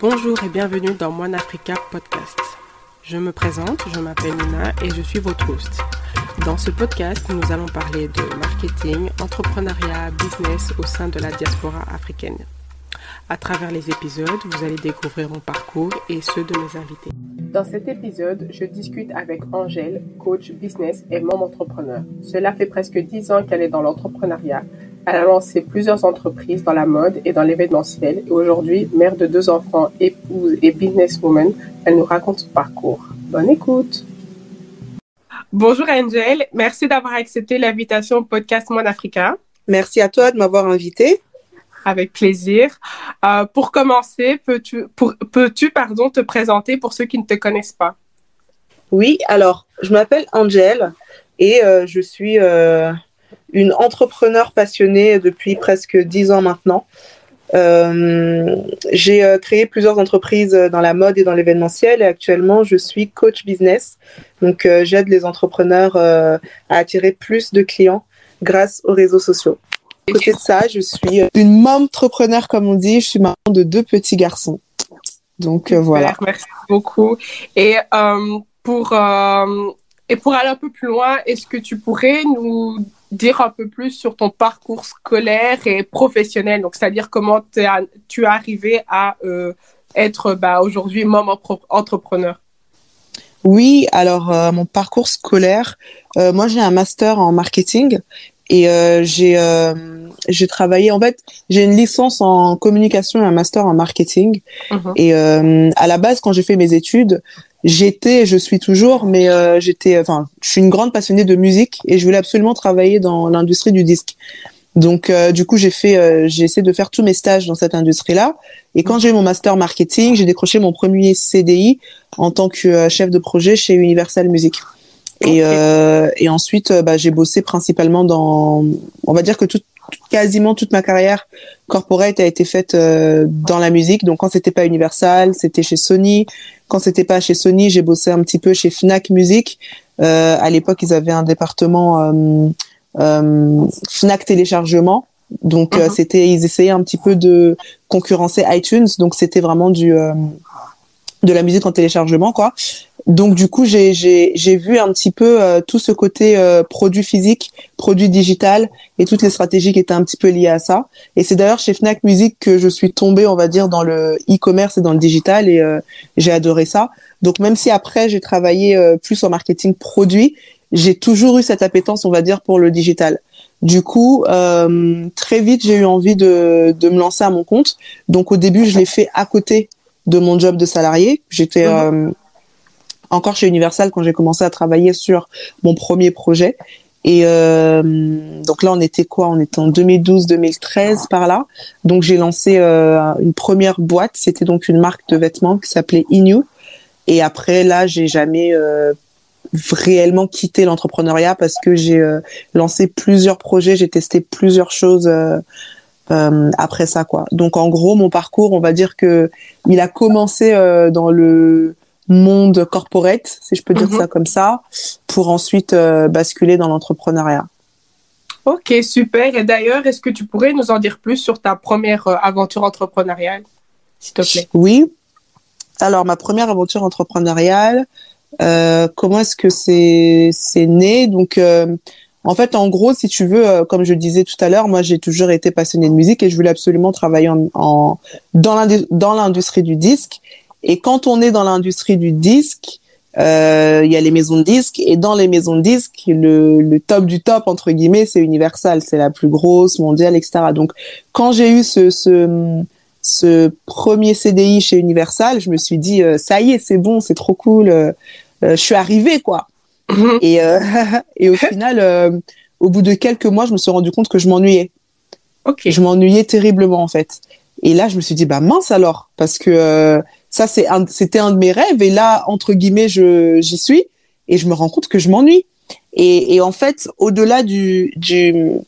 Bonjour et bienvenue dans One Africa Podcast. Je me présente, je m'appelle Nina et je suis votre host. Dans ce podcast, nous allons parler de marketing, entrepreneuriat, business au sein de la diaspora africaine. À travers les épisodes, vous allez découvrir mon parcours et ceux de mes invités. Dans cet épisode, je discute avec Angèle, coach business et membre entrepreneur. Cela fait presque 10 ans qu'elle est dans l'entrepreneuriat. Elle a lancé plusieurs entreprises dans la mode et dans l'événementiel. Et aujourd'hui, mère de 2 enfants, épouse et businesswoman, elle nous raconte son parcours. Bonne écoute. Bonjour Angèle, merci d'avoir accepté l'invitation au podcast One Africa. Merci à toi de m'avoir invitée. Avec plaisir. Pour commencer, peux-tu te présenter pour ceux qui ne te connaissent pas? Oui, alors, je m'appelle Angèle et je suis une entrepreneure passionnée depuis presque 10 ans maintenant. J'ai créé plusieurs entreprises dans la mode et dans l'événementiel et actuellement, je suis coach business. Donc, j'aide les entrepreneurs à attirer plus de clients grâce aux réseaux sociaux. À côté de ça, je suis une entrepreneur, comme on dit. Je suis maman de 2 petits garçons. Donc, super, voilà. Merci beaucoup. Et pour aller un peu plus loin, est-ce que tu pourrais nous dire un peu plus sur ton parcours scolaire et professionnel? Donc, c'est-à-dire comment tu es arrivé à être aujourd'hui maman entrepreneur. Oui, alors, mon parcours scolaire, moi, j'ai un master en marketing. Et j'ai travaillé, en fait, j'ai une licence en communication et un master en marketing. Uh-huh. Et à la base, quand j'ai fait mes études, je suis toujours, mais je suis une grande passionnée de musique et je voulais absolument travailler dans l'industrie du disque. Donc, du coup, j'ai essayé de faire tous mes stages dans cette industrie-là. Et quand j'ai eu mon master marketing, j'ai décroché mon premier CDI en tant que chef de projet chez Universal Music. Et ensuite, j'ai bossé principalement on va dire que quasiment toute ma carrière corporate a été faite dans la musique. Donc, quand c'était pas Universal, c'était chez Sony. Quand c'était pas chez Sony, j'ai bossé un petit peu chez Fnac Music. À l'époque, ils avaient un département Fnac Téléchargement. Donc, ils essayaient un petit peu de concurrencer iTunes. Donc, c'était vraiment de la musique en téléchargement, quoi. Donc du coup, j'ai vu un petit peu tout ce côté produit physique, produit digital et toutes les stratégies qui étaient un petit peu liées à ça. Et c'est d'ailleurs chez Fnac Music que je suis tombée, on va dire, dans le e-commerce et dans le digital et j'ai adoré ça. Donc même si après j'ai travaillé plus en marketing produit, j'ai toujours eu cette appétence, on va dire, pour le digital. Du coup, très vite, j'ai eu envie de me lancer à mon compte. Donc au début, je l'ai fait à côté de mon job de salarié. J'étais encore chez Universal quand j'ai commencé à travailler sur mon premier projet. Et donc là, on était en 2012-2013 par là. Donc j'ai lancé une première boîte. C'était donc une marque de vêtements qui s'appelait Inu. Et après, là, j'ai jamais réellement quitté l'entrepreneuriat parce que j'ai lancé plusieurs projets, j'ai testé plusieurs choses après ça, quoi. Donc en gros, mon parcours, on va dire que il a commencé dans le monde corporate, si je peux dire ça comme ça, pour ensuite basculer dans l'entrepreneuriat. Ok, super. Et d'ailleurs, est-ce que tu pourrais nous en dire plus sur ta première aventure entrepreneuriale, s'il te plaît? Oui. Alors, ma première aventure entrepreneuriale, comment est-ce que c'est né? Donc, en fait, en gros, si tu veux, comme je disais tout à l'heure, moi, j'ai toujours été passionnée de musique et je voulais absolument travailler dans l'industrie du disque. Et quand on est dans l'industrie du disque, il y a les maisons de disques et dans les maisons de disques, le top du top entre guillemets, c'est Universal, c'est la plus grosse mondiale, etc. Donc, quand j'ai eu ce premier CDI chez Universal, je me suis dit ça y est, c'est bon, c'est trop cool, je suis arrivée, quoi. Et au final, au bout de quelques mois, je me suis rendu compte que je m'ennuyais. Okay. Je m'ennuyais terriblement en fait. Et là, je me suis dit mince alors, parce que ça c'était un de mes rêves et là entre guillemets j'y suis et je me rends compte que je m'ennuie. Et en fait, au-delà du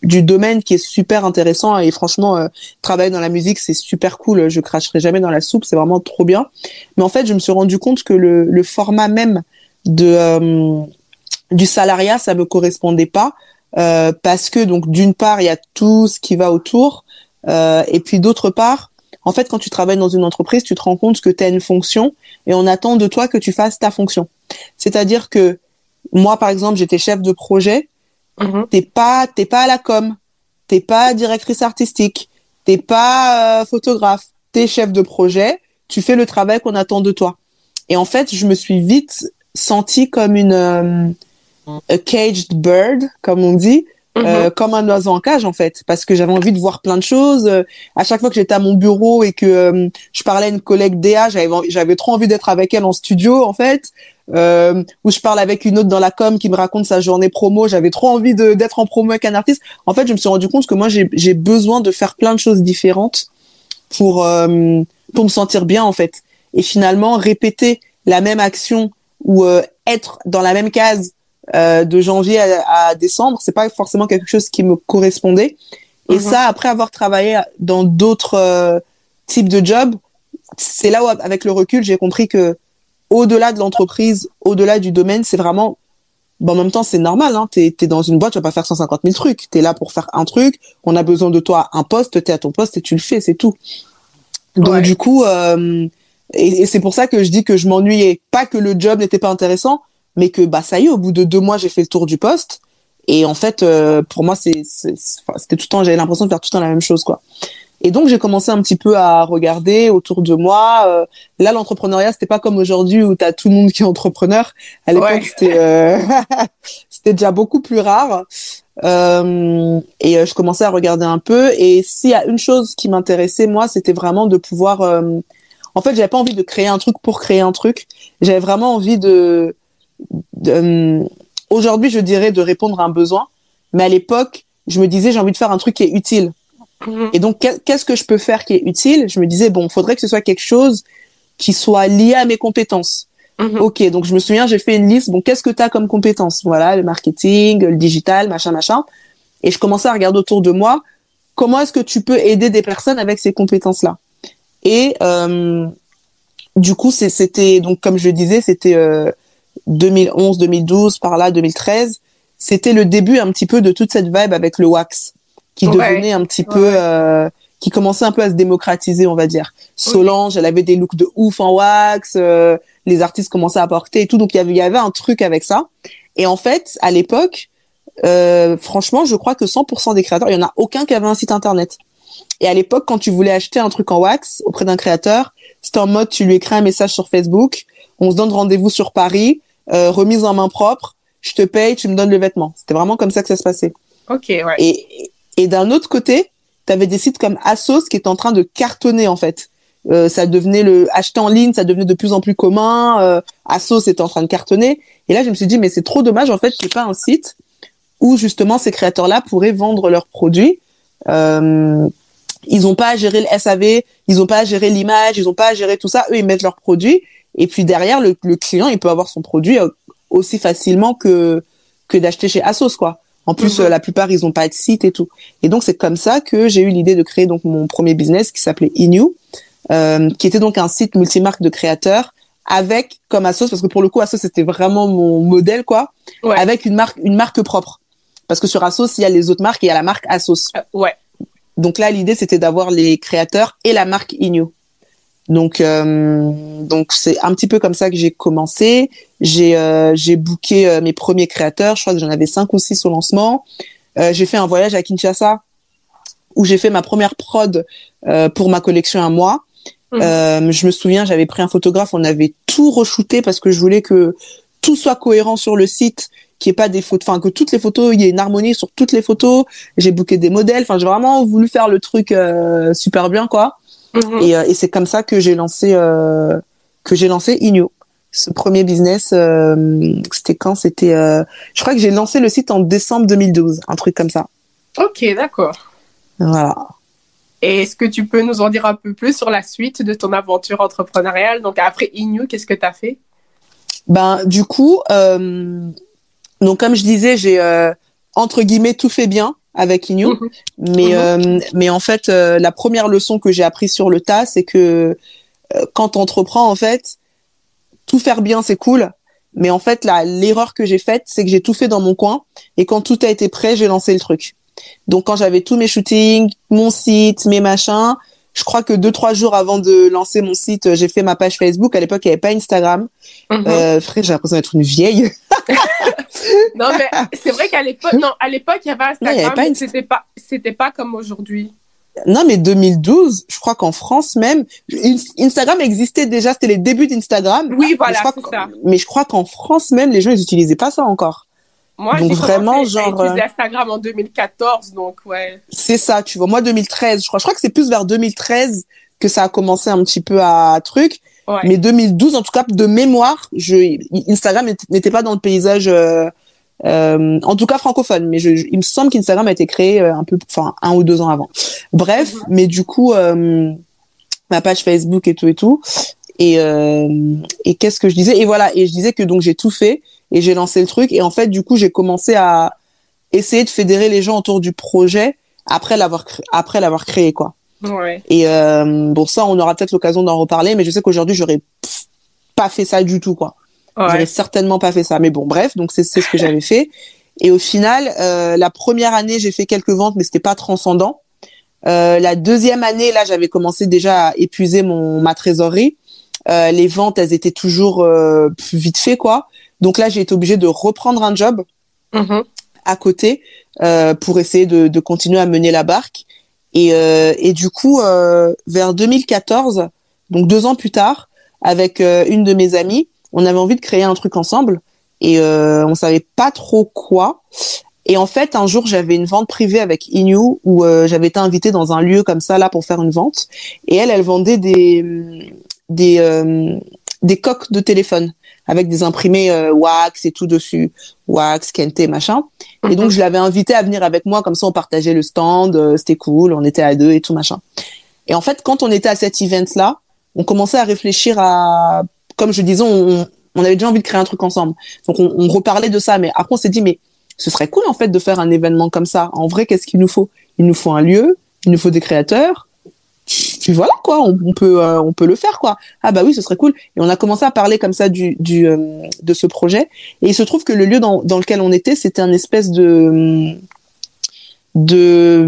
domaine qui est super intéressant et franchement, travailler dans la musique c'est super cool. Je cracherai jamais dans la soupe, c'est vraiment trop bien. Mais en fait, je me suis rendu compte que le format même du salariat, ça me correspondait pas parce que donc d'une part il y a tout ce qui va autour et puis d'autre part En fait, quand tu travailles dans une entreprise, tu te rends compte que tu as une fonction et on attend de toi que tu fasses ta fonction. C'est-à-dire que moi, par exemple, j'étais chef de projet. T'es pas à la com, t'es pas directrice artistique, t'es pas photographe, t'es chef de projet. Tu fais le travail qu'on attend de toi. Et en fait, je me suis vite sentie comme une a caged bird, comme on dit, comme un oiseau en cage en fait, parce que j'avais envie de voir plein de choses. À chaque fois que j'étais à mon bureau et que je parlais à une collègue DA, j'avais trop envie d'être avec elle en studio en fait. Où je parle avec une autre dans la com qui me raconte sa journée promo, j'avais trop envie d'être en promo avec un artiste. En fait, je me suis rendu compte que moi j'ai besoin de faire plein de choses différentes pour me sentir bien en fait. Et finalement, répéter la même action ou être dans la même case de janvier à décembre, c'est pas forcément quelque chose qui me correspondait. Et ça, après avoir travaillé dans d'autres types de jobs, c'est là où, avec le recul, j'ai compris que au-delà de l'entreprise, au-delà du domaine, c'est vraiment... Bon, en même temps, c'est normal, hein. T'es dans une boîte, tu vas pas faire 150 000 trucs. T'es là pour faire un truc, on a besoin de toi à un poste, t'es à ton poste et tu le fais, c'est tout. Donc, du coup... et c'est pour ça que je dis que je m'ennuyais. Pas que le job n'était pas intéressant, mais que bah ça y est, au bout de 2 mois, j'ai fait le tour du poste. Et en fait, pour moi, c'était tout le temps, j'avais l'impression de faire tout le temps la même chose, quoi. Et donc, j'ai commencé un petit peu à regarder autour de moi. Là, l'entrepreneuriat, c'était pas comme aujourd'hui où t'as tout le monde qui est entrepreneur. À l'époque, c'était déjà beaucoup plus rare. Et je commençais à regarder un peu. Et s'il y a une chose qui m'intéressait, moi, c'était vraiment de pouvoir... En fait, j'avais pas envie de créer un truc pour créer un truc. J'avais vraiment envie aujourd'hui, je dirais de répondre à un besoin. Mais à l'époque, je me disais, j'ai envie de faire un truc qui est utile. Et donc, qu'est-ce que je peux faire qui est utile? Je me disais, bon, faudrait que ce soit quelque chose qui soit lié à mes compétences. Ok, donc je me souviens, j'ai fait une liste. Bon, qu'est-ce que tu as comme compétences? Voilà, le marketing, le digital, machin. Et je commençais à regarder autour de moi, comment est-ce que tu peux aider des personnes avec ces compétences-là? Et du coup, c'était, donc comme je le disais, c'était 2011, 2012, par là, 2013. C'était le début un petit peu de toute cette vibe avec le wax, qui devenait un petit peu... qui commençait un peu à se démocratiser, on va dire. Solange, elle avait des looks de ouf en wax, les artistes commençaient à porter et tout, donc il y avait un truc avec ça. Et en fait, à l'époque, franchement, je crois que 100% des créateurs, il y en a aucun qui avait un site internet. Et à l'époque, quand tu voulais acheter un truc en wax auprès d'un créateur, c'était en mode, tu lui écris un message sur Facebook, on se donne rendez-vous sur Paris, remise en main propre, je te paye, tu me donnes le vêtement. C'était vraiment comme ça que ça se passait. Ok, ouais. Et d'un autre côté, t'avais des sites comme Asos qui étaient en train de cartonner, en fait. Ça devenait acheter en ligne, ça devenait de plus en plus commun. Asos était en train de cartonner. Et là, je me suis dit, mais c'est trop dommage, en fait, qu'il n'y ait pas un site où, justement, ces créateurs-là pourraient vendre leurs produits. Ils ont pas à gérer le SAV, ils ont pas à gérer l'image, ils ont pas à gérer tout ça. Eux, ils mettent leurs produits. Et puis derrière, le client, il peut avoir son produit aussi facilement que d'acheter chez Asos, quoi. En plus, la plupart, ils ont pas de site et tout. Et donc, c'est comme ça que j'ai eu l'idée de créer donc mon premier business qui s'appelait Inu, qui était donc un site multimarque de créateurs avec, comme Asos, parce que pour le coup, Asos, c'était vraiment mon modèle, quoi, avec une marque propre. Parce que sur Asos, il y a les autres marques et il y a la marque Asos. Donc là, l'idée, c'était d'avoir les créateurs et la marque Inu. Donc c'est un petit peu comme ça que j'ai commencé. J'ai booké mes premiers créateurs. Je crois que j'en avais 5 ou 6 au lancement. J'ai fait un voyage à Kinshasa où j'ai fait ma première prod pour ma collection à moi. Je me souviens, j'avais pris un photographe, on avait tout re-shooté parce que je voulais que tout soit cohérent sur le site, qu'il n'y ait pas des photos, enfin que toutes les photos, il y ait une harmonie sur toutes les photos. J'ai booké des modèles, enfin j'ai vraiment voulu faire le truc super bien, quoi. Et c'est comme ça que j'ai lancé Inu. Ce premier business, c'était quand? C'était, je crois que j'ai lancé le site en décembre 2012, un truc comme ça. Ok, d'accord. Voilà. Et est-ce que tu peux nous en dire un peu plus sur la suite de ton aventure entrepreneuriale? Donc après Inu, qu'est-ce que tu as fait? Ben du coup, donc comme je disais, j'ai entre guillemets tout fait bien avec Inu, mais en fait la première leçon que j'ai apprise sur le tas, c'est que quand t'entreprends, en fait, tout faire bien c'est cool, mais en fait l'erreur que j'ai faite, c'est que j'ai tout fait dans mon coin et quand tout a été prêt, j'ai lancé le truc. Donc quand j'avais tous mes shootings, mon site, mes machins, Je crois que 2-3 jours avant de lancer mon site, j'ai fait ma page Facebook. À l'époque, il n'y avait pas Instagram. Frère, j'ai l'impression d'être une vieille. Non, mais c'est vrai qu'à l'époque, il y avait Instagram, mais c'était pas comme aujourd'hui. Non, mais 2012, je crois qu'en France même, Instagram existait déjà, c'était les débuts d'Instagram. Oui, voilà, c'est ça. Mais je crois qu'en France même, les gens, ils n'utilisaient pas ça encore. Moi, donc, j'ai vraiment, commencé à utiliser Instagram en 2014, donc ouais. C'est ça, tu vois. Moi, 2013, je crois que c'est plus vers 2013 que ça a commencé un petit peu à truc. Ouais. Mais 2012, en tout cas, de mémoire, Instagram n'était pas dans le paysage, en tout cas francophone. Mais il me semble qu'Instagram a été créé un peu, 1 ou 2 ans avant. Bref, mais du coup, ma page Facebook et tout. Et qu'est-ce que je disais? Et voilà. Et je disais que donc j'ai tout fait et j'ai lancé le truc. Et en fait, du coup, j'ai commencé à essayer de fédérer les gens autour du projet après l'avoir créé, quoi. Ouais. Et bon, ça, on aura peut-être l'occasion d'en reparler, mais je sais qu'aujourd'hui, j'aurais pas fait ça du tout, quoi. Ouais. J'aurais certainement pas fait ça. Mais bon, bref, donc c'est ce que j'avais fait. Et au final, la première année, j'ai fait quelques ventes, mais c'était pas transcendant. La deuxième année, là, j'avais commencé déjà à épuiser ma trésorerie. Les ventes, elles étaient toujours vite fait, quoi. Donc là, j'ai été obligée de reprendre un job à côté pour essayer de continuer à mener la barque. Et du coup, vers 2014, donc 2 ans plus tard, avec une de mes amies, on avait envie de créer un truc ensemble et on savait pas trop quoi. Et en fait, un jour, j'avais une vente privée avec Inu où j'avais été invitée dans un lieu comme ça là pour faire une vente. Et elle vendait des coques de téléphone avec des imprimés wax et tout dessus, wax, Kente, machin. Et donc je l'avais invitée à venir avec moi, comme ça on partageait le stand, c'était cool, on était à 2 et tout machin. Et en fait, quand on était à cet event là, on commençait à réfléchir à, comme je disais, on avait déjà envie de créer un truc ensemble. Donc on reparlait de ça, mais après on s'est dit mais ce serait cool en fait de faire un événement comme ça. En vrai, qu'est-ce qu'il nous faut? Il nous faut un lieu, il nous faut des créateurs. Puis voilà quoi, on peut le faire quoi. Ah bah oui, ce serait cool. Et on a commencé à parler comme ça de ce projet. Et il se trouve que le lieu dans lequel on était, c'était un espèce de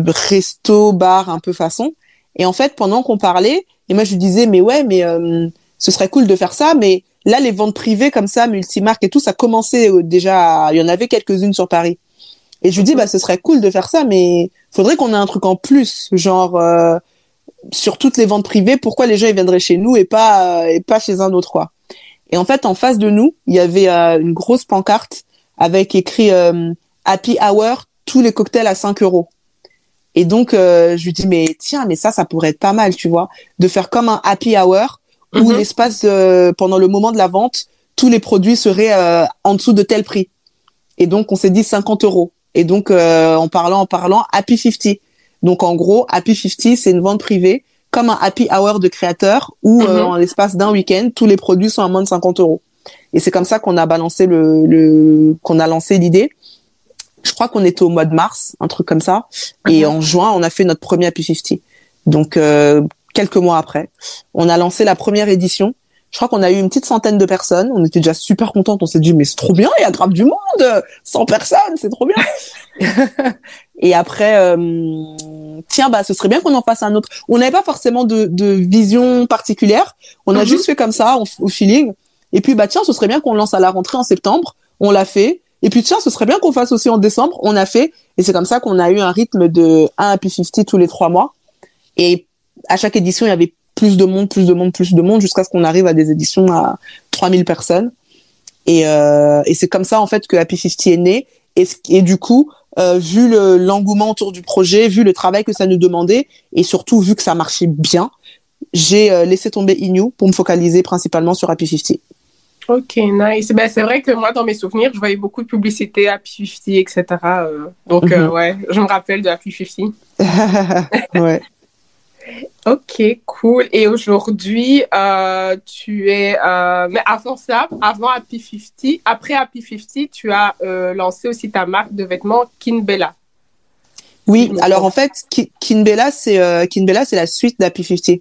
resto bar un peu façon. Et en fait, pendant qu'on parlait, et moi je lui disais mais ouais, mais ce serait cool de faire ça, mais là les ventes privées comme ça, multimarques et tout, ça commençait déjà. Il y en avait quelques-unes sur Paris. Et je lui dis bah ce serait cool de faire ça, mais faudrait qu'on ait un truc en plus, genre sur toutes les ventes privées, pourquoi les gens ils viendraient chez nous et pas chez un autre quoi. Et en fait, en face de nous, il y avait une grosse pancarte avec écrit Happy Hour, tous les cocktails à 5 €. Et donc je lui dis mais tiens, mais ça pourrait être pas mal, tu vois, de faire comme un Happy Hour où l'espace pendant le moment de la vente, tous les produits seraient en dessous de tel prix. Et donc on s'est dit 50 €. Et donc en parlant Happy 50. Donc en gros, Happy 50, c'est une vente privée, comme un Happy Hour de créateur, où en l'espace d'un week-end, tous les produits sont à moins de 50 €. Et c'est comme ça qu'on a balancé qu'on a lancé l'idée. Je crois qu'on était au mois de mars, un truc comme ça. Et en juin, on a fait notre premier Happy 50. Donc quelques mois après, on a lancé la première édition. Je crois qu'on a eu une petite centaine de personnes. On était déjà super contentes. On s'est dit, mais c'est trop bien, il y a grave du monde. 100 personnes, c'est trop bien. Et après, tiens, bah, ce serait bien qu'on en fasse un autre. On n'avait pas forcément de vision particulière. On a juste fait comme ça, au feeling. Et puis, bah, tiens, ce serait bien qu'on lance à la rentrée en septembre. On l'a fait. Et puis, tiens, ce serait bien qu'on fasse aussi en décembre. On a fait. Et c'est comme ça qu'on a eu un rythme de un Happy 50 tous les 3 mois. Et à chaque édition, il y avait plus de monde, jusqu'à ce qu'on arrive à des éditions à 3000 personnes. Et c'est comme ça, en fait, que Happy 50 est né. Et du coup, vu l'engouement autour du projet, vu le travail que ça nous demandait, et surtout vu que ça marchait bien, j'ai laissé tomber Inu pour me focaliser principalement sur Happy 50. Ok, nice. Ben, c'est vrai que moi, dans mes souvenirs, je voyais beaucoup de publicité Happy 50, etc. Donc, ouais, je me rappelle de Happy 50. Ouais. Ok, cool. Et aujourd'hui, tu es... mais avant ça, avant Happy 50, après Happy 50, tu as lancé aussi ta marque de vêtements Kinbella. Oui, alors en fait, Kinbella, c'est la suite d'Happy 50.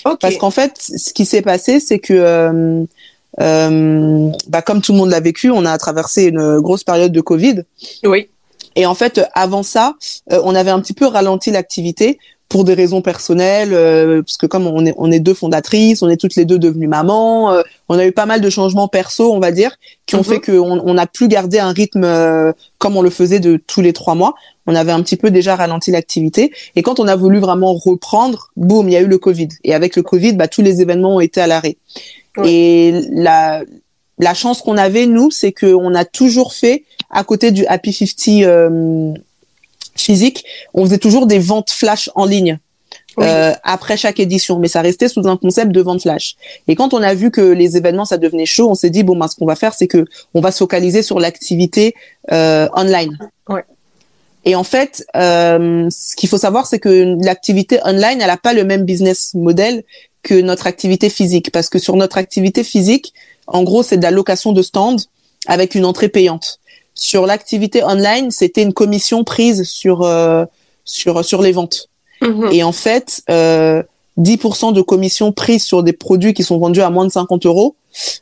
Okay. Parce qu'en fait, ce qui s'est passé, c'est que, bah, comme tout le monde l'a vécu, on a traversé une grosse période de Covid. Oui. Et en fait, avant ça, on avait un petit peu ralenti l'activité pour des raisons personnelles, parce que comme on est deux fondatrices, on est toutes les deux devenues mamans, on a eu pas mal de changements perso, on va dire, qui ont fait qu'on n'a plus gardé un rythme comme on le faisait de tous les 3 mois. On avait un petit peu déjà ralenti l'activité. Et quand on a voulu vraiment reprendre, boum, il y a eu le Covid. Et avec le Covid, tous les événements ont été à l'arrêt. Ouais. Et la chance qu'on avait, nous, c'est qu'on a toujours fait, à côté du Happy 50 physique, on faisait toujours des ventes flash en ligne. Oui. Après chaque édition, mais ça restait sous un concept de vente flash. Et quand on a vu que les événements ça devenait chaud, on s'est dit ce qu'on va faire, c'est que on va se focaliser sur l'activité online. Ouais. Et en fait, ce qu'il faut savoir, c'est que l'activité online, elle a pas le même business model que notre activité physique, parce que sur notre activité physique, en gros, c'est de la location de stands avec une entrée payante. Sur l'activité online, c'était une commission prise sur les ventes. Et en fait, 10% de commission prise sur des produits qui sont vendus à moins de 50 €.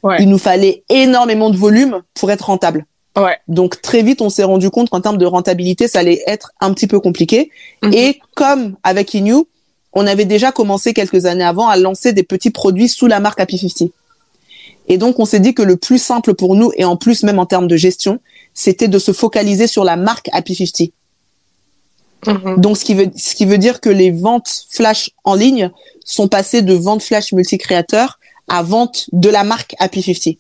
Ouais. Il nous fallait énormément de volume pour être rentable. Ouais. Donc, très vite, on s'est rendu compte qu'en termes de rentabilité, ça allait être un petit peu compliqué. Et comme avec Inu, on avait déjà commencé quelques années avant à lancer des petits produits sous la marque Happy 50. Et donc, on s'est dit que le plus simple pour nous, et en plus même en termes de gestion, c'était de se focaliser sur la marque Happy 50. Donc, ce qui veut dire que les ventes flash en ligne sont passées de ventes flash multi-créateurs à vente de la marque Happy 50.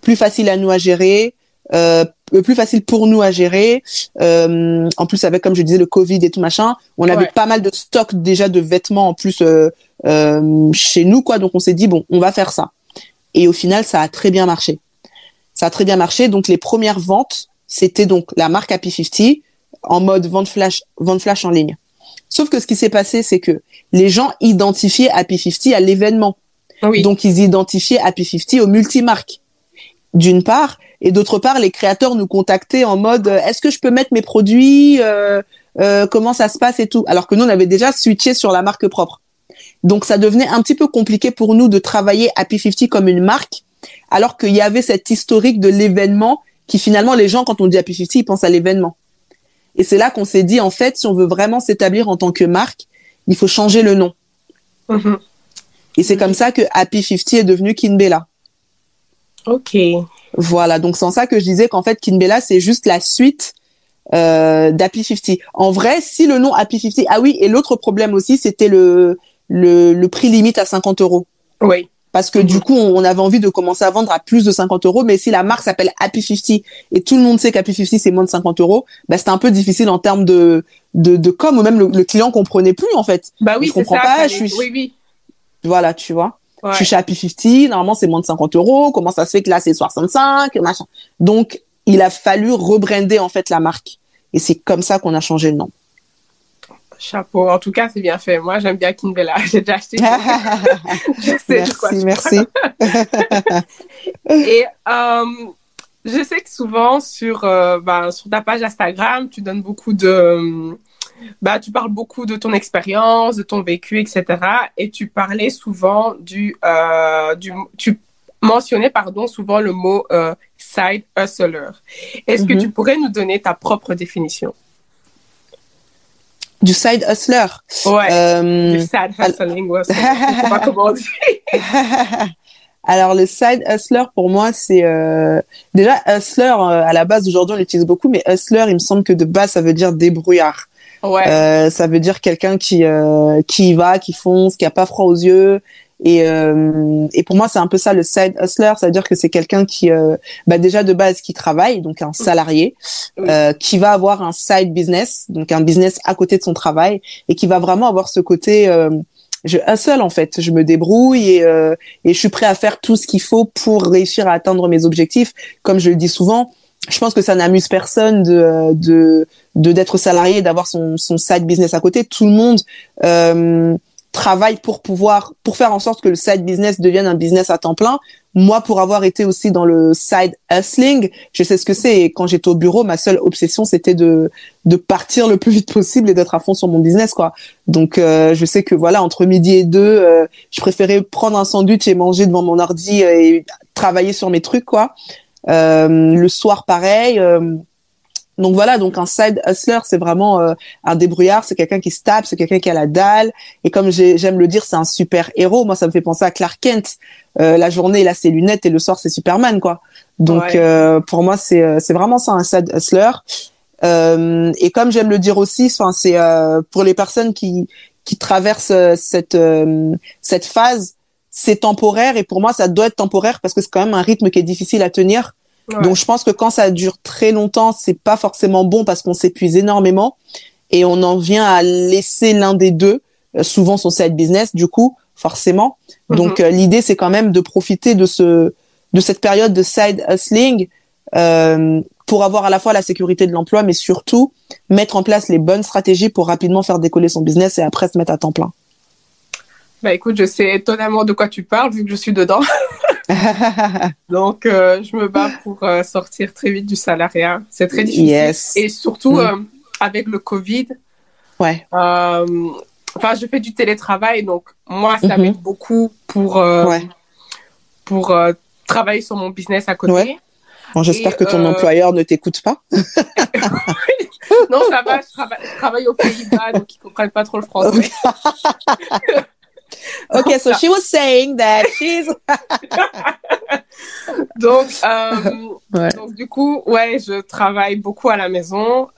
Plus facile à nous à gérer, plus facile pour nous à gérer. En plus, avec, comme je disais, le Covid et tout machin, on avait pas mal de stock déjà de vêtements en plus chez nous, quoi. Donc, on s'est dit, on va faire ça. Et au final, ça a très bien marché. Donc, les premières ventes, c'était donc la marque Happy 50 en mode vente flash en ligne. Sauf que ce qui s'est passé, c'est que les gens identifiaient Happy 50 à l'événement. Oui. Donc, ils identifiaient Happy 50 aux multimarques, d'une part. Et d'autre part, les créateurs nous contactaient en mode est-ce que je peux mettre mes produits comment ça se passe et tout. Alors que nous, on avait déjà switché sur la marque propre. Donc, ça devenait un petit peu compliqué pour nous de travailler Happy 50 comme une marque, alors qu'il y avait cet historique de l'événement qui, finalement, les gens, quand on dit Happy 50, ils pensent à l'événement. Et c'est là qu'on s'est dit, en fait, si on veut vraiment s'établir en tant que marque, il faut changer le nom. Et c'est comme ça que Happy 50 est devenu Kinbella. Ok. Voilà, donc c'est en ça que je disais qu'en fait, Kinbella, c'est juste la suite d'Happy 50. En vrai, si le nom Happy 50... Ah oui, et l'autre problème aussi, c'était le prix limite à 50 €. Oui. Parce que du coup, on avait envie de commencer à vendre à plus de 50 €, mais si la marque s'appelle Happy 50 et tout le monde sait qu'Happy 50 c'est moins de 50 €, c'était un peu difficile en termes de com, ou même le client comprenait plus en fait. Bah oui, je comprends pas, oui. Voilà, tu vois. Ouais. Je suis chez Happy 50, normalement c'est moins de 50 €, comment ça se fait que là c'est 65, machin. Donc, il a fallu rebrander en fait la marque. Et c'est comme ça qu'on a changé le nom. Chapeau. En tout cas, c'est bien fait. Moi, j'aime bien Kinbella. J'ai déjà acheté. Merci. Et je sais que souvent sur ta page Instagram, tu donnes beaucoup de... tu parles beaucoup de ton expérience, de ton vécu, etc. Et tu parlais souvent tu mentionnais, souvent le mot side hustler. Est-ce que tu pourrais nous donner ta propre définition? Du side hustler. Ouais. Du side hustling. Je sais pas comment on dit. Alors, le side hustler, pour moi, c'est... Déjà, hustler, à la base, aujourd'hui, on l'utilise beaucoup, mais hustler, il me semble que de base, ça veut dire débrouillard. Ouais. Ça veut dire quelqu'un qui y va, qui fonce, qui a pas froid aux yeux. Et pour moi, c'est un peu ça, le side hustler. Ça veut dire que c'est quelqu'un qui, déjà de base, qui travaille, donc un salarié, qui va avoir un side business, donc un business à côté de son travail, et qui va vraiment avoir ce côté, je hustle en fait, je me débrouille et je suis prêt à faire tout ce qu'il faut pour réussir à atteindre mes objectifs. Comme je le dis souvent, je pense que ça n'amuse personne d'être salarié et d'avoir son side business à côté. Tout le monde travaille pour faire en sorte que le side business devienne un business à temps plein. Moi, pour avoir été aussi dans le side hustling, je sais ce que c'est. Et quand j'étais au bureau, ma seule obsession, c'était de partir le plus vite possible et d'être à fond sur mon business, quoi. Donc, je sais que voilà, entre midi et 2, je préférais prendre un sandwich et manger devant mon ordi et travailler sur mes trucs, quoi. Le soir, pareil. Donc voilà, donc un side hustler, c'est vraiment un débrouillard, c'est quelqu'un qui se tape, c'est quelqu'un qui a la dalle. Et comme j'aime le dire, c'est un super héros. Moi, ça me fait penser à Clark Kent. La journée, il a ses lunettes et le soir, c'est Superman, quoi. Donc pour moi, c'est vraiment ça, un side hustler. Et comme j'aime le dire aussi, enfin c'est pour les personnes qui traversent cette phase, c'est temporaire. Et pour moi, ça doit être temporaire parce que c'est quand même un rythme qui est difficile à tenir. Ouais. Donc, je pense que quand ça dure très longtemps, c'est pas forcément bon parce qu'on s'épuise énormément et on en vient à laisser l'un des deux, souvent son side business, du coup, forcément. Donc, l'idée, c'est quand même de profiter de cette période de side hustling, pour avoir à la fois la sécurité de l'emploi, mais surtout mettre en place les bonnes stratégies pour rapidement faire décoller son business et après se mettre à temps plein. Bah écoute, je sais étonnamment de quoi tu parles vu que je suis dedans. Donc, je me bats pour sortir très vite du salariat. C'est très difficile. Yes. Et surtout, avec le Covid, ouais. Je fais du télétravail. Donc, moi, ça m'aide beaucoup pour travailler sur mon business à côté. Ouais. Bon, j'espère que ton employeur ne t'écoute pas. Non, ça va. Je travaille aux Pays-Bas, donc ils ne comprennent pas trop le français. Okay, so she was saying that she's... donc, du coup, je travaille beaucoup à la maison.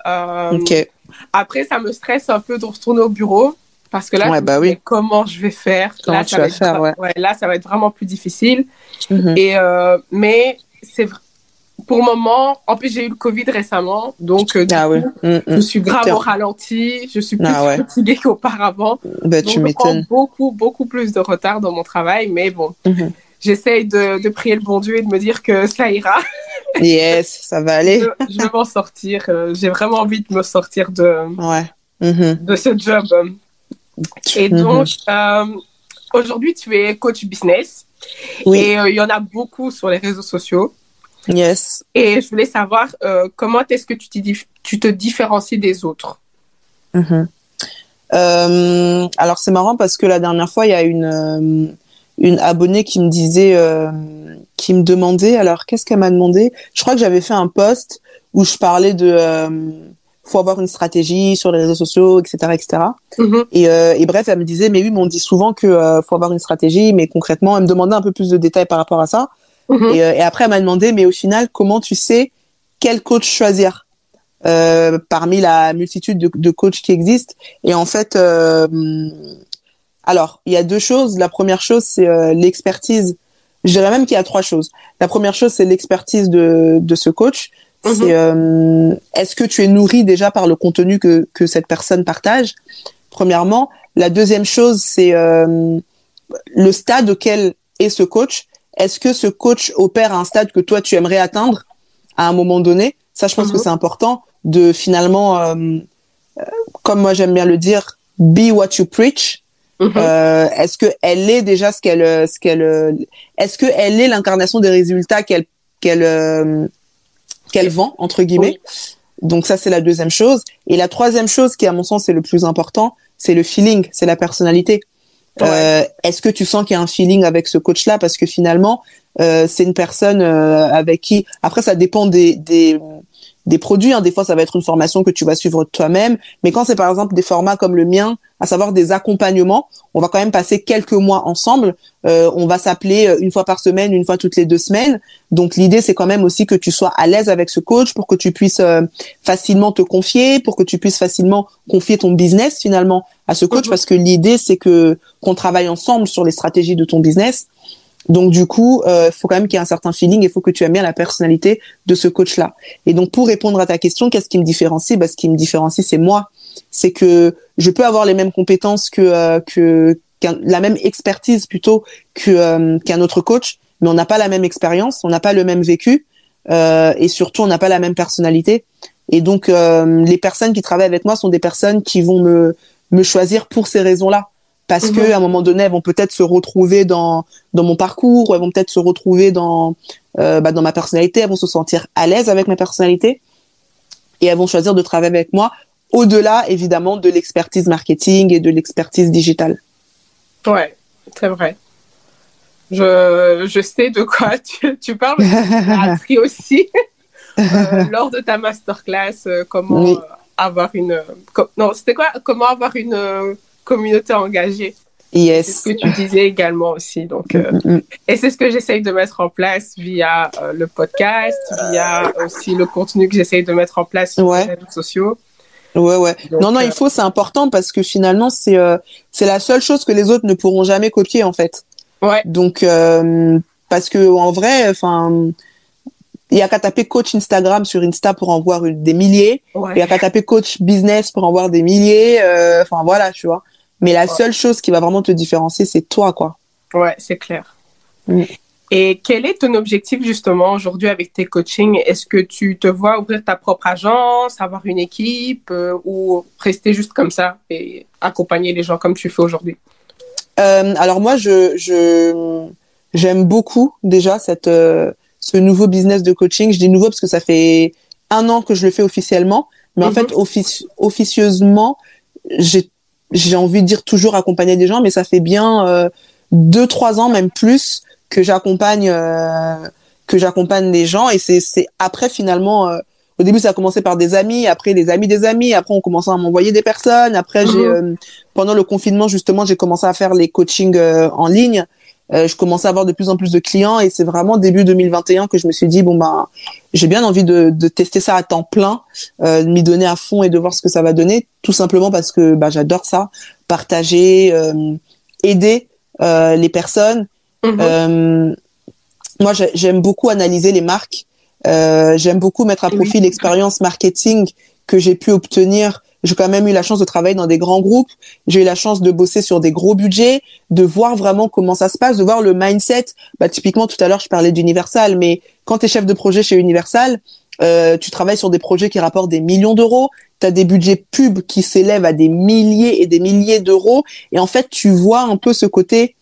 Après, ça me stresse un peu de retourner au bureau parce que là, comment je vais faire? Là, ça va être vraiment plus difficile. Mais c'est pour le moment, en plus, j'ai eu le Covid récemment, donc je suis grave au ralenti, je suis plus fatiguée qu'auparavant. Bah, donc, tu m'étonnes. Je prends beaucoup plus de retard dans mon travail, mais bon, j'essaye de prier le bon Dieu et de me dire que ça ira. Yes, ça va aller. Je vais m'en sortir. J'ai vraiment envie de me sortir de ce job. Et donc, aujourd'hui, tu es coach business. Oui. Et il y en a beaucoup sur les réseaux sociaux. Yes. Et je voulais savoir comment est-ce que tu te différencies des autres? Alors, c'est marrant parce que la dernière fois, il y a une abonnée qui me disait, qui me demandait, alors qu'est-ce qu'elle m'a demandé? Je crois que j'avais fait un post où je parlais faut avoir une stratégie sur les réseaux sociaux, etc., etc. Et bref, elle me disait, mais oui, mais on dit souvent que faut avoir une stratégie, mais concrètement, elle me demandait un peu plus de détails par rapport à ça. Et après, elle m'a demandé, mais au final, comment tu sais quel coach choisir parmi la multitude de coachs qui existent? Et en fait, alors, il y a deux choses. La première chose, c'est l'expertise. Je dirais même qu'il y a trois choses. La première chose, c'est l'expertise de ce coach. C'est est-ce que tu es nourri déjà par le contenu que cette personne partage? Premièrement. La deuxième chose, c'est le stade auquel est ce coach. Est-ce que ce coach opère à un stade que toi, tu aimerais atteindre à un moment donné? Ça, je pense que c'est important de finalement, comme moi j'aime bien le dire, be what you preach. Est-ce que elle est déjà est-ce que elle est l'incarnation des résultats qu'elle vend, entre guillemets? Donc ça, c'est la deuxième chose. Et la troisième chose qui, à mon sens, est le plus important, c'est le feeling, c'est la personnalité. Est-ce que tu sens qu'il y a un feeling avec ce coach-là? Parce que finalement, c'est une personne avec qui... Après, ça dépend des produits. Des fois, ça va être une formation que tu vas suivre toi-même. Mais quand c'est, par exemple, des formats comme le mien, à savoir des accompagnements, on va quand même passer quelques mois ensemble. On va s'appeler une fois par semaine, une fois toutes les 2 semaines. Donc, l'idée, c'est quand même aussi que tu sois à l'aise avec ce coach pour que tu puisses facilement te confier, pour que tu puisses facilement confier ton business, finalement, à ce coach. Parce que l'idée, c'est qu'on travaille ensemble sur les stratégies de ton business. Donc, du coup, faut quand même qu'il y ait un certain feeling. Il faut que tu aimes bien la personnalité de ce coach-là. Et donc, pour répondre à ta question, qu'est-ce qui me différencie? Ce qui me différencie, c'est moi. C'est que je peux avoir les mêmes compétences la même expertise plutôt qu'un autre coach, mais on n'a pas la même expérience, on n'a pas le même vécu, et surtout, on n'a pas la même personnalité. Et donc, les personnes qui travaillent avec moi sont des personnes qui vont me choisir pour ces raisons-là. Parce que à un moment donné, elles vont peut-être se retrouver dans mon parcours, ou elles vont peut-être se retrouver dans ma personnalité, elles vont se sentir à l'aise avec ma personnalité, et elles vont choisir de travailler avec moi, au-delà, évidemment, de l'expertise marketing et de l'expertise digitale. Ouais, c'est vrai. Je sais de quoi tu parles, j'ai appris aussi. lors de ta masterclass, comment Oui. avoir une... non, c'était quoi? Comment avoir une communauté engagée. C'est ce Yes. que tu disais également aussi. Donc, et c'est ce que j'essaye de mettre en place via le podcast, via aussi le contenu que j'essaye de mettre en place sur les réseaux sociaux. Ouais. Donc, Non, il faut, c'est important parce que finalement, c'est la seule chose que les autres ne pourront jamais copier, en fait. Ouais. Donc, parce que en vrai, enfin, il y a qu'à taper coach Instagram sur Insta pour en voir des milliers. Ouais. Il y a qu'à taper coach business pour en voir des milliers. Enfin, voilà, tu vois. Mais la seule chose qui va vraiment te différencier, c'est toi, quoi. Ouais, c'est clair. Et quel est ton objectif justement aujourd'hui avec tes coachings? Est-ce que tu te vois ouvrir ta propre agence, avoir une équipe ou rester juste comme ça et accompagner les gens comme tu fais aujourd'hui? Alors moi, j'aime beaucoup déjà ce nouveau business de coaching. Je dis nouveau parce que ça fait 1 an que je le fais officiellement, mais en fait officieusement, j'ai envie de dire toujours accompagner des gens, mais ça fait bien 2-3 ans même plus que j'accompagne des gens, et c'est après finalement au début ça a commencé par des amis, après les amis des amis, après on commençait à m'envoyer des personnes, après pendant le confinement justement j'ai commencé à faire les coachings en ligne. Je commençais à avoir de plus en plus de clients, et c'est vraiment début 2021 que je me suis dit bon ben j'ai bien envie de tester ça à temps plein, de m'y donner à fond et de voir ce que ça va donner, tout simplement parce que j'adore ça, partager, aider les personnes. Moi j'aime beaucoup analyser les marques, j'aime beaucoup mettre à profit l'expérience marketing que j'ai pu obtenir. J'ai quand même eu la chance de travailler dans des grands groupes, j'ai eu la chance de bosser sur des gros budgets, de voir vraiment comment ça se passe, de voir le mindset. Typiquement tout à l'heure je parlais d'Universal, mais quand tu es chef de projet chez Universal, tu travailles sur des projets qui rapportent des millions d'euros, tu as des budgets pubs qui s'élèvent à des milliers et des milliers d'euros, et en fait tu vois un peu ce côté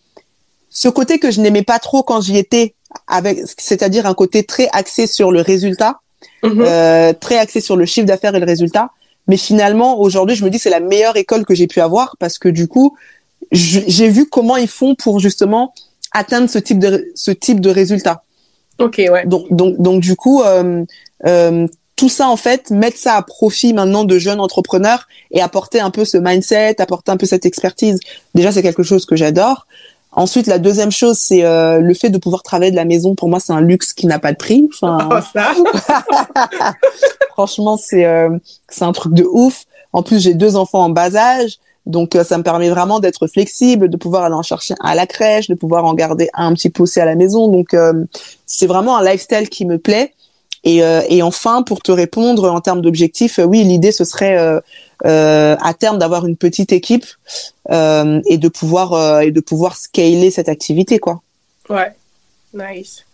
que je n'aimais pas trop quand j'y étais, c'est-à-dire un côté très axé sur le résultat, très axé sur le chiffre d'affaires et le résultat. Mais finalement, aujourd'hui, je me dis c'est la meilleure école que j'ai pu avoir, parce que du coup, j'ai vu comment ils font pour justement atteindre ce type de résultat. Ok, ouais. Donc du coup, tout ça en fait, mettre ça à profit maintenant de jeunes entrepreneurs et apporter un peu ce mindset, apporter un peu cette expertise. Déjà, c'est quelque chose que j'adore. Ensuite, la deuxième chose, c'est le fait de pouvoir travailler de la maison. Pour moi, c'est un luxe qui n'a pas de prix. Enfin, ça. Franchement, c'est un truc de ouf. En plus, j'ai 2 enfants en bas âge, donc ça me permet vraiment d'être flexible, de pouvoir aller en chercher un à la crèche, de pouvoir en garder un petit peu aussi à la maison. Donc, c'est vraiment un lifestyle qui me plaît. Et enfin, pour te répondre en termes d'objectifs, oui, l'idée ce serait à terme d'avoir une petite équipe et de pouvoir scaler cette activité, quoi. Ouais, nice.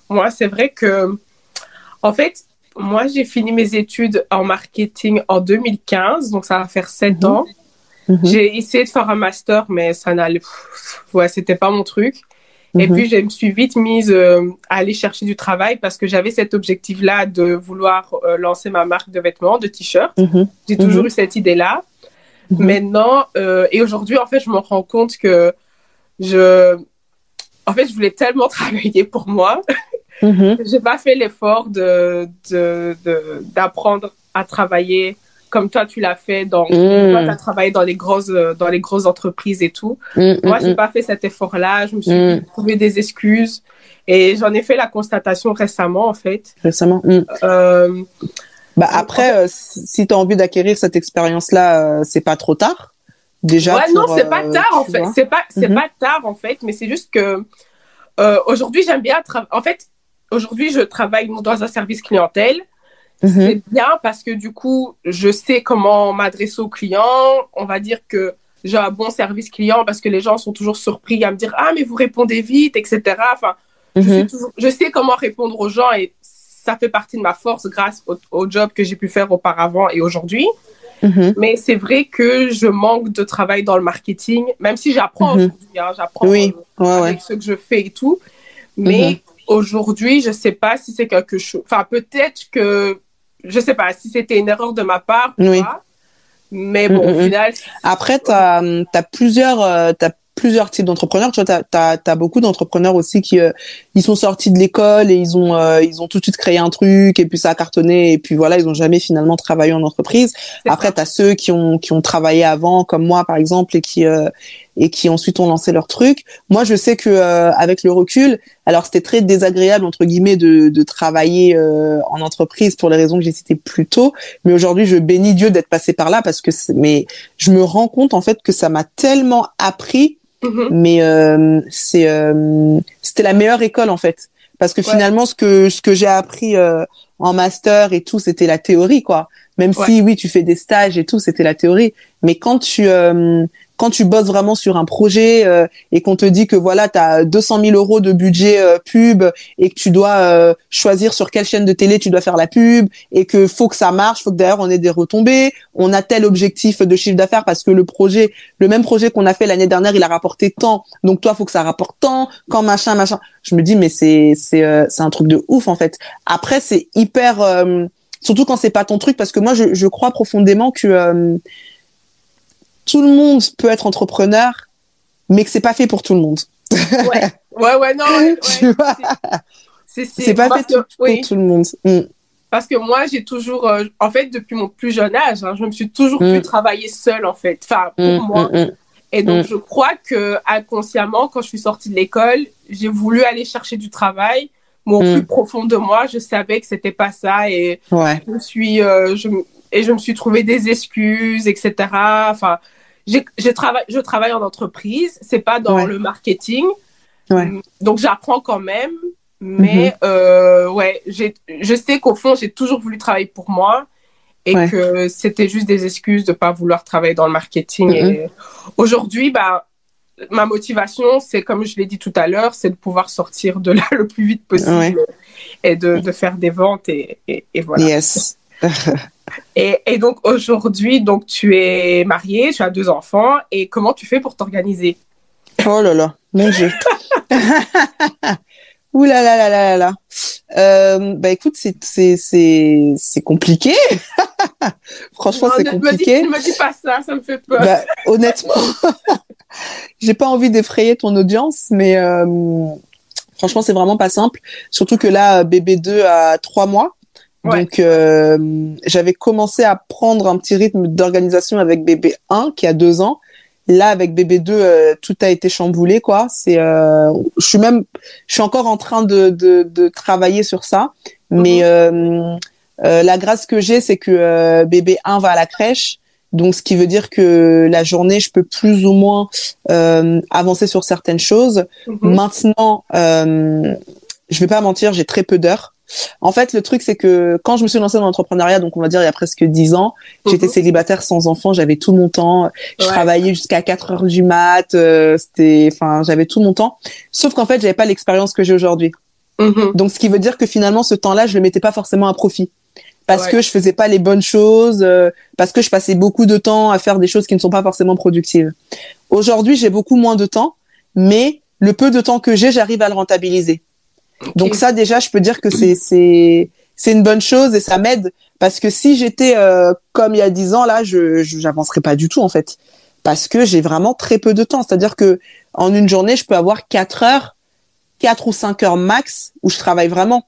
Moi, c'est vrai que, en fait, moi, j'ai fini mes études en marketing en 2015, donc ça va faire 7 ans. J'ai essayé de faire un master, mais ça n'allait, ouais, c'était pas mon truc. Et puis, je me suis vite mise à aller chercher du travail parce que j'avais cet objectif-là de vouloir lancer ma marque de vêtements, de t-shirts. J'ai toujours eu cette idée-là. Maintenant, et aujourd'hui, en fait, je me rends compte que je voulais tellement travailler pour moi. J'ai pas fait l'effort d'apprendre à travailler comme toi tu l'as fait toi tu as travaillé dans les grosses entreprises et tout. Moi j'ai pas fait cet effort là, je me suis trouvé des excuses et j'en ai fait la constatation récemment en fait. Après si tu as envie d'acquérir cette expérience là, c'est pas trop tard déjà. Ouais, non, c'est pas tard en fait, c'est pas tard en fait, mais c'est juste que aujourd'hui j'aime bien en fait aujourd'hui je travaille dans un service clientèle. C'est bien parce que du coup, je sais comment m'adresser aux clients. On va dire que j'ai un bon service client parce que les gens sont toujours surpris à me dire « Ah, mais vous répondez vite, etc. » Enfin, je sais comment répondre aux gens et ça fait partie de ma force grâce au job que j'ai pu faire auparavant et aujourd'hui. Mais c'est vrai que je manque de travail dans le marketing, même si j'apprends aujourd'hui. Hein, j'apprends avec ce que je fais et tout. Mais aujourd'hui, je sais pas si c'est quelque chose... Enfin, peut-être que... Je sais pas si c'était une erreur de ma part ou pas. Mais bon, au final... Après, t'as plusieurs plusieurs types d'entrepreneurs. Tu vois, t'as beaucoup d'entrepreneurs aussi qui ils sont sortis de l'école et ils ont tout de suite créé un truc et puis ça a cartonné et puis voilà, ils ont jamais finalement travaillé en entreprise. Après, t'as ceux qui ont travaillé avant, comme moi par exemple, et qui ensuite ont lancé leur truc. Moi, je sais que avec le recul, alors c'était très désagréable entre guillemets de travailler en entreprise pour les raisons que j'ai citées plus tôt, mais aujourd'hui, je bénis Dieu d'être passé par là parce que mais je me rends compte en fait que ça m'a tellement appris, mais c'était la meilleure école en fait, parce que finalement ce que j'ai appris en master et tout, c'était la théorie quoi. Même si oui, tu fais des stages et tout, c'était la théorie, mais quand tu bosses vraiment sur un projet et qu'on te dit que voilà, tu as 200 000 € de budget pub et que tu dois choisir sur quelle chaîne de télé tu dois faire la pub et que faut que ça marche, faut que d'ailleurs on ait des retombées, on a tel objectif de chiffre d'affaires parce que le même projet qu'on a fait l'année dernière, il a rapporté tant, donc toi faut que ça rapporte tant, quand machin. Je me dis mais c'est un truc de ouf en fait. Après c'est hyper surtout quand c'est pas ton truc, parce que moi je crois profondément que tout le monde peut être entrepreneur, mais que c'est pas fait pour tout le monde. Tu vois, c'est pas fait pour tout le monde. Parce que moi, j'ai toujours, en fait, depuis mon plus jeune âge, je me suis toujours pu travailler seule, en fait, enfin, pour moi. Et donc, je crois que inconsciemment, quand je suis sortie de l'école, j'ai voulu aller chercher du travail, mais au plus profond de moi, je savais que c'était pas ça, et je me suis trouvé des excuses, etc. Enfin, je travaille en entreprise, c'est pas dans le marketing, donc j'apprends quand même, mais je sais qu'au fond j'ai toujours voulu travailler pour moi et que c'était juste des excuses de pas vouloir travailler dans le marketing. Et aujourd'hui, ma motivation, c'est comme je l'ai dit tout à l'heure, c'est de pouvoir sortir de là le plus vite possible et de faire des ventes et voilà. Yes. Et donc aujourd'hui, donc tu es mariée, tu as 2 enfants, et comment tu fais pour t'organiser? Oh là là, mon Dieu. Ouh là là là là là. Écoute, c'est compliqué. Franchement, c'est compliqué. Ne me dis pas ça, ça me fait peur. Honnêtement, j'ai pas envie d'effrayer ton audience, mais franchement, c'est vraiment pas simple. Surtout que là, bébé 2 a 3 mois. Donc, j'avais commencé à prendre un petit rythme d'organisation avec bébé 1 qui a 2 ans. Là, avec bébé 2, tout a été chamboulé, quoi. Je suis encore en train de travailler sur ça. Mais la grâce que j'ai, c'est que bébé 1 va à la crèche. Donc, ce qui veut dire que la journée, je peux plus ou moins avancer sur certaines choses. Maintenant, je vais pas mentir, j'ai très peu d'heures. En fait, le truc, c'est que quand je me suis lancée dans l'entrepreneuriat, donc on va dire il y a presque 10 ans, j'étais célibataire sans enfant, j'avais tout mon temps, je travaillais jusqu'à 4 heures du mat, j'avais tout mon temps. Sauf qu'en fait, j'avais pas l'expérience que j'ai aujourd'hui. Donc, ce qui veut dire que finalement, ce temps-là, je le mettais pas forcément à profit. Parce que je faisais pas les bonnes choses, parce que je passais beaucoup de temps à faire des choses qui ne sont pas forcément productives. Aujourd'hui, j'ai beaucoup moins de temps, mais le peu de temps que j'ai, j'arrive à le rentabiliser. Donc ça, déjà, je peux dire que c'est une bonne chose et ça m'aide, parce que si j'étais comme il y a 10 ans, là, j'avancerais pas du tout en fait, parce que j'ai vraiment très peu de temps. C'est-à-dire que en une journée, je peux avoir 4 ou 5 heures max où je travaille vraiment.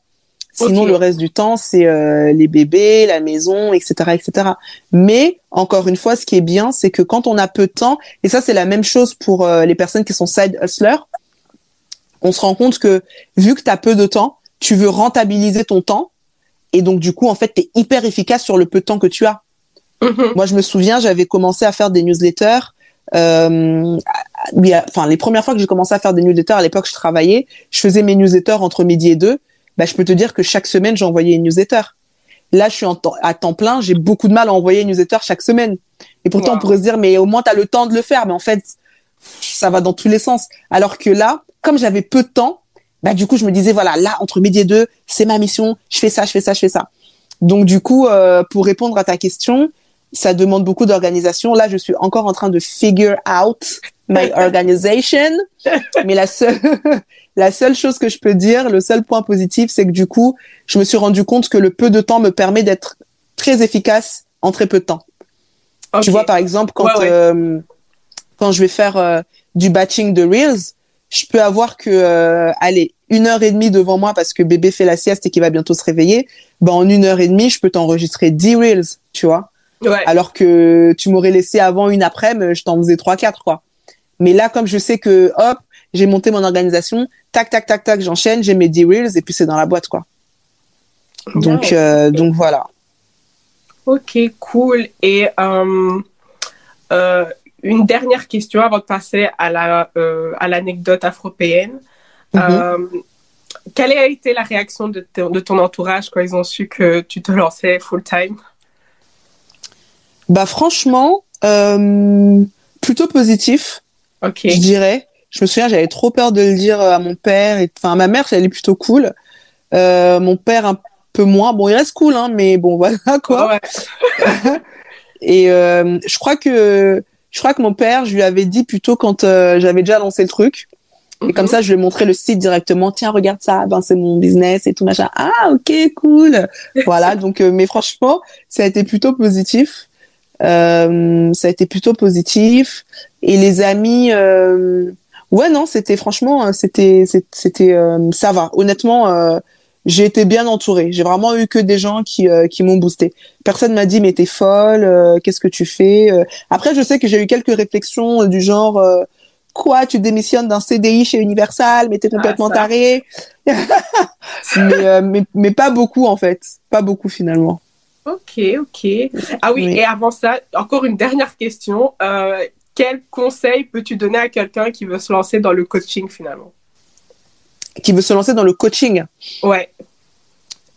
Sinon, le reste du temps, c'est les bébés, la maison, etc., etc. Mais encore une fois, ce qui est bien, c'est que quand on a peu de temps, et ça, c'est la même chose pour les personnes qui sont side hustlers, on se rend compte que vu que tu as peu de temps, tu veux rentabiliser ton temps. Et donc, du coup, en fait, tu es hyper efficace sur le peu de temps que tu as. Moi, je me souviens, j'avais commencé à faire des newsletters. Les premières fois que j'ai commencé à faire des newsletters, à l'époque, je travaillais. Je faisais mes newsletters entre midi et 2. Je peux te dire que chaque semaine, j'envoyais une newsletter. Là, je suis à temps plein. J'ai beaucoup de mal à envoyer une newsletter chaque semaine. Et pourtant, on pourrait se dire, mais au moins, tu as le temps de le faire. Mais en fait, ça va dans tous les sens. Alors que là, comme j'avais peu de temps, du coup, je me disais, voilà, là, entre midi et 2, c'est ma mission, je fais ça. Donc, du coup, pour répondre à ta question, ça demande beaucoup d'organisation. Là, je suis encore en train de figure out my organization. Mais la seule chose que je peux dire, le seul point positif, c'est que du coup, je me suis rendu compte que le peu de temps me permet d'être très efficace en très peu de temps. Tu vois, par exemple, quand je vais faire du batching de Reels, je peux avoir que, allez, 1 heure et demie devant moi parce que bébé fait la sieste et qu'il va bientôt se réveiller. Ben, en 1 heure et demie, je peux t'enregistrer 10 Reels, tu vois. Ouais. Alors que tu m'aurais laissé avant une après-midi, je t'en faisais 3-4, quoi. Mais là, comme je sais que, hop, j'ai monté mon organisation, tac, tac, tac, tac, j'enchaîne, j'ai mes 10 Reels et puis c'est dans la boîte, quoi. Donc, donc voilà. Ok, cool. Et une dernière question avant de passer à l'anecdote afropéenne. Quelle a été la réaction de ton entourage quand ils ont su que tu te lançais full-time? Bah franchement, plutôt positif, je dirais. Je me souviens, j'avais trop peur de le dire à mon père. Enfin, ma mère, elle est plutôt cool. Mon père, un peu moins. Bon, il reste cool, hein, mais bon, voilà, quoi. Ouais. Et je crois que mon père, je lui avais dit plutôt quand j'avais déjà lancé le truc. Et comme ça, je lui ai montré le site directement. Tiens, regarde ça. Ben, c'est mon business et tout, machin. Ah, ok, cool. Voilà. Donc, mais franchement, ça a été plutôt positif. Ça a été plutôt positif. Et les amis, ouais, non, c'était franchement, c'était, ça va. Honnêtement, j'ai été bien entourée. J'ai vraiment eu que des gens qui m'ont boosté. Personne m'a dit mais t'es folle, qu'est-ce que tu fais? Après, je sais que j'ai eu quelques réflexions du genre quoi, tu démissionnes d'un CDI chez Universal, mais t'es complètement taré. mais pas beaucoup en fait, pas beaucoup finalement. Ok. Ah oui, et avant ça, encore une dernière question. Quel conseil peux-tu donner à quelqu'un qui veut se lancer dans le coaching finalement? Qui veut se lancer dans le coaching? Ouais.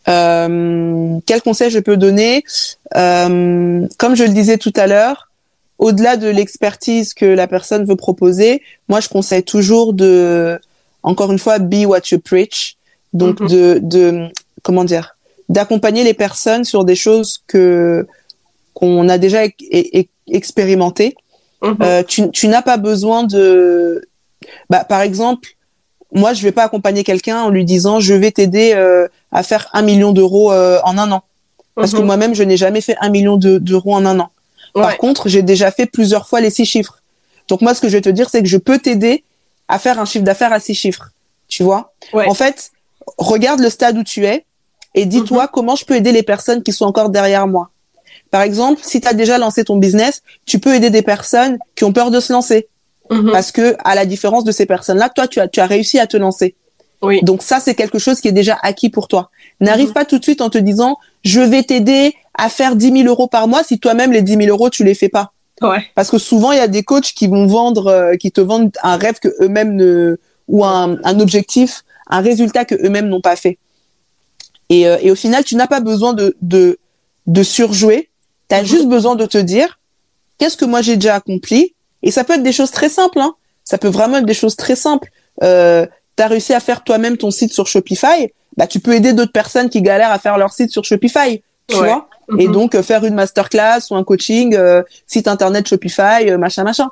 Quel conseil je peux donner? Comme je le disais tout à l'heure, au-delà de l'expertise que la personne veut proposer, moi je conseille toujours encore une fois, be what you preach. Donc comment dire, d'accompagner les personnes sur des choses qu'on a déjà expérimentées. Tu n'as pas besoin par exemple, moi je vais pas accompagner quelqu'un en lui disant je vais t'aider à faire 1 million d'euros en un an. Parce que moi-même je n'ai jamais fait 1 million d'euros en un an. Par contre, j'ai déjà fait plusieurs fois les 6 chiffres. Donc moi, ce que je vais te dire, c'est que je peux t'aider à faire un chiffre d'affaires à 6 chiffres. Tu vois? En fait, regarde le stade où tu es et dis-toi comment je peux aider les personnes qui sont encore derrière moi. Par exemple, si tu as déjà lancé ton business, tu peux aider des personnes qui ont peur de se lancer. Parce que, à la différence de ces personnes-là, toi, tu as réussi à te lancer. Oui. Donc ça, c'est quelque chose qui est déjà acquis pour toi. N'arrive pas tout de suite en te disant, je vais t'aider à faire 10 000 euros par mois si toi-même, les 10 000 euros, tu les fais pas. Ouais. Parce que souvent, il y a des coachs qui qui te vendent un rêve que eux-mêmes ou un objectif, un résultat que eux-mêmes n'ont pas fait. Et au final, tu n'as pas besoin de surjouer. Tu as juste besoin de te dire, qu'est-ce que moi j'ai déjà accompli? Et ça peut être des choses très simples, hein. Ça peut vraiment être des choses très simples. T'as réussi à faire toi-même ton site sur Shopify, bah tu peux aider d'autres personnes qui galèrent à faire leur site sur Shopify, tu vois. Et donc faire une masterclass ou un coaching, site internet Shopify, machin.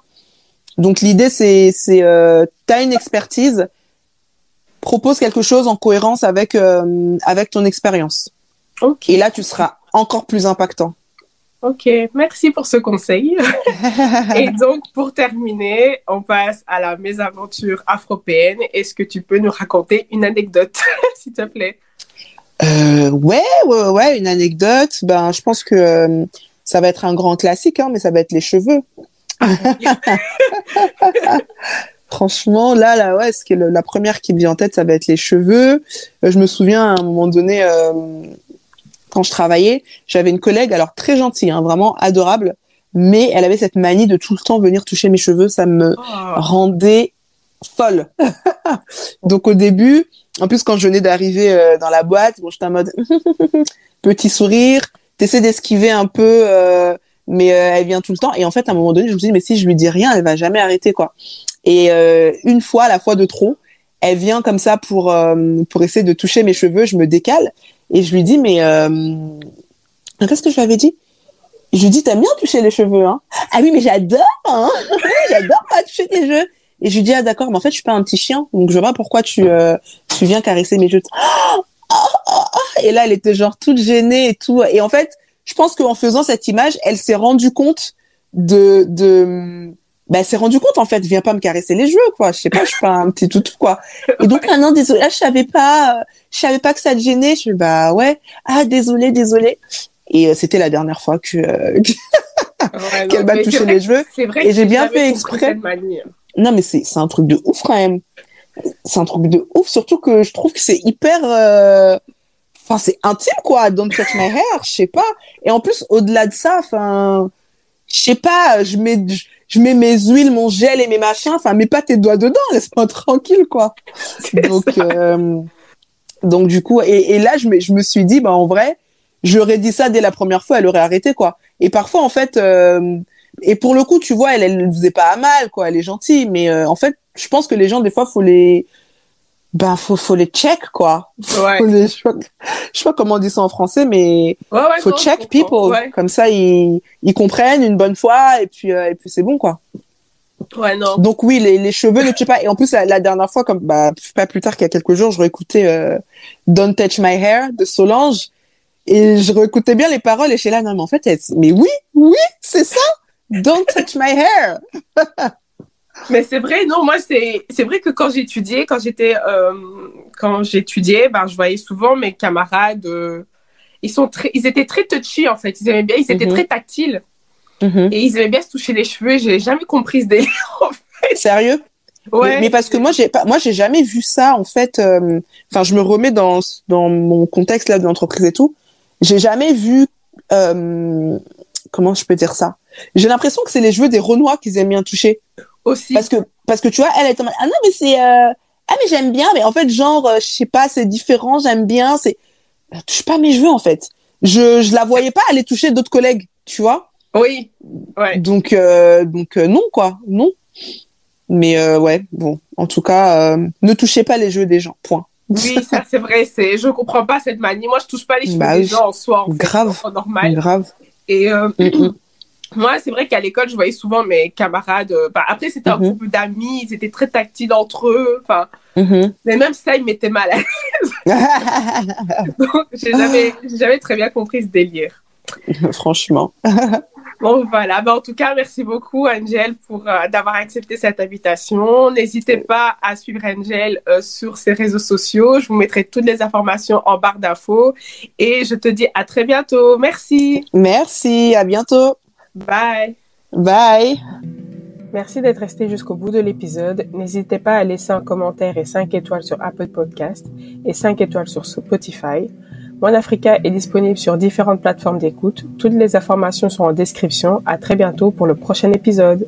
Donc l'idée t'as une expertise, propose quelque chose en cohérence avec ton expérience. Et là tu seras encore plus impactant. Ok, merci pour ce conseil. Et donc, pour terminer, on passe à la mésaventure afropéenne. Est-ce que tu peux nous raconter une anecdote, s'il te plaît? Ouais, une anecdote. Ben, je pense que ça va être un grand classique, hein, mais ça va être les cheveux. Franchement, là, ouais, ce qui est la première qui me vient en tête, ça va être les cheveux. Je me souviens à un moment donné. Quand je travaillais, j'avais une collègue, alors très gentille, hein, vraiment adorable, mais elle avait cette manie de tout le temps venir toucher mes cheveux, ça me rendait folle. Donc au début, en plus quand je venais d'arriver dans la boîte, bon, j'étais en mode petit sourire, t'essaies d'esquiver un peu, mais elle vient tout le temps. Et en fait, à un moment donné, je me suis dit, mais si je lui dis rien, elle va jamais arrêter, quoi. Et une fois, la fois de trop, elle vient comme ça pour essayer de toucher mes cheveux, je me décale. Et je lui dis, mais qu'est-ce que je lui avais dit? Je lui dis, t'aimes bien toucher les cheveux, hein? Ah oui, mais j'adore, hein? J'adore pas toucher tes cheveux. Et je lui dis, ah d'accord, mais en fait, je suis pas un petit chien, donc je vois pas pourquoi tu viens caresser mes cheveux. Et là, elle était genre toute gênée et tout. Et en fait, je pense qu'en faisant cette image, elle s'est rendue compte de bah, elle s'est rendue compte, en fait, viens pas me caresser les cheveux, quoi. Je sais pas, je suis pas un petit toutou, quoi. Et donc, ah non, désolé, je savais pas que ça te gênait. Je suis, bah, ouais. Ah, désolé. Et c'était la dernière fois qu'elle m'a touché les cheveux. C'est vrai et que j'ai bien fait exprès. Non, mais c'est un truc de ouf, quand même. C'est un truc de ouf, surtout que je trouve que c'est hyper, enfin, c'est intime, quoi. Don't touch my hair, je sais pas. Et en plus, au-delà de ça, enfin, je sais pas, je mets mes huiles, mon gel et mes machins, enfin, mets pas tes doigts dedans, laisse-moi tranquille, quoi. Donc, du coup, et là, je me suis dit, bah, en vrai, j'aurais dit ça dès la première fois, elle aurait arrêté, quoi. Et parfois, en fait, et pour le coup, tu vois, elle faisait pas à mal, quoi, elle est gentille, mais en fait, je pense que les gens, des fois, faut les check, quoi. Ouais. Je sais pas comment on dit ça en français, mais faut check people. Ouais. Comme ça, ils comprennent une bonne fois, et puis c'est bon, quoi. Ouais, non. Donc oui, les cheveux ne tuent pas. Et en plus, la dernière fois, comme pas plus tard qu'il y a quelques jours, je réécoutais Don't Touch My Hair de Solange, et je réécoutais bien les paroles, et j'étais là, non, mais en fait, mais oui, c'est ça. Don't touch my hair. Mais c'est vrai, non, moi, c'est vrai que quand j'étudiais, ben, je voyais souvent mes camarades, ils étaient très touchy, en fait. Ils aimaient bien, ils étaient très tactiles. Et ils aimaient bien se toucher les cheveux. J'ai jamais compris ce délire, en fait. Sérieux? Ouais. Mais parce que moi, j'ai jamais vu ça, en fait. Enfin, je me remets dans mon contexte, là, de l'entreprise et tout. J'ai jamais vu, comment je peux dire ça? J'ai l'impression que c'est les cheveux des Renois qu'ils aiment bien toucher. Aussi. Parce que tu vois, elle est en mode, ah non, mais c'est, mais j'aime bien, mais en fait, genre, je sais pas, c'est différent, j'aime bien, touche pas mes cheveux, en fait. Je la voyais pas aller toucher d'autres collègues, tu vois? Oui. Ouais. Donc, non, quoi, non. Mais, ouais, bon, en tout cas, ne touchez pas les cheveux des gens, point. Oui, ça, c'est vrai, je comprends pas cette manie. Moi, je touche pas les cheveux des gens en soi, en fait. Grave. C'est normal. Grave. Et, moi, c'est vrai qu'à l'école, je voyais souvent mes camarades. Après, c'était un groupe d'amis, ils étaient très tactiles entre eux. Enfin, mais même ça, ils m'étaient mal à l'aise. Donc, j'ai jamais très bien compris ce délire. Franchement. Bon, voilà. En tout cas, merci beaucoup, Angel, d'avoir accepté cette invitation. N'hésitez pas à suivre Angel sur ses réseaux sociaux. Je vous mettrai toutes les informations en barre d'infos. Et je te dis à très bientôt. Merci. Merci. À bientôt. Bye. Bye. Merci d'être resté jusqu'au bout de l'épisode. N'hésitez pas à laisser un commentaire et 5 étoiles sur Apple Podcast et 5 étoiles sur Spotify. One Africa est disponible sur différentes plateformes d'écoute. Toutes les informations sont en description. À très bientôt pour le prochain épisode.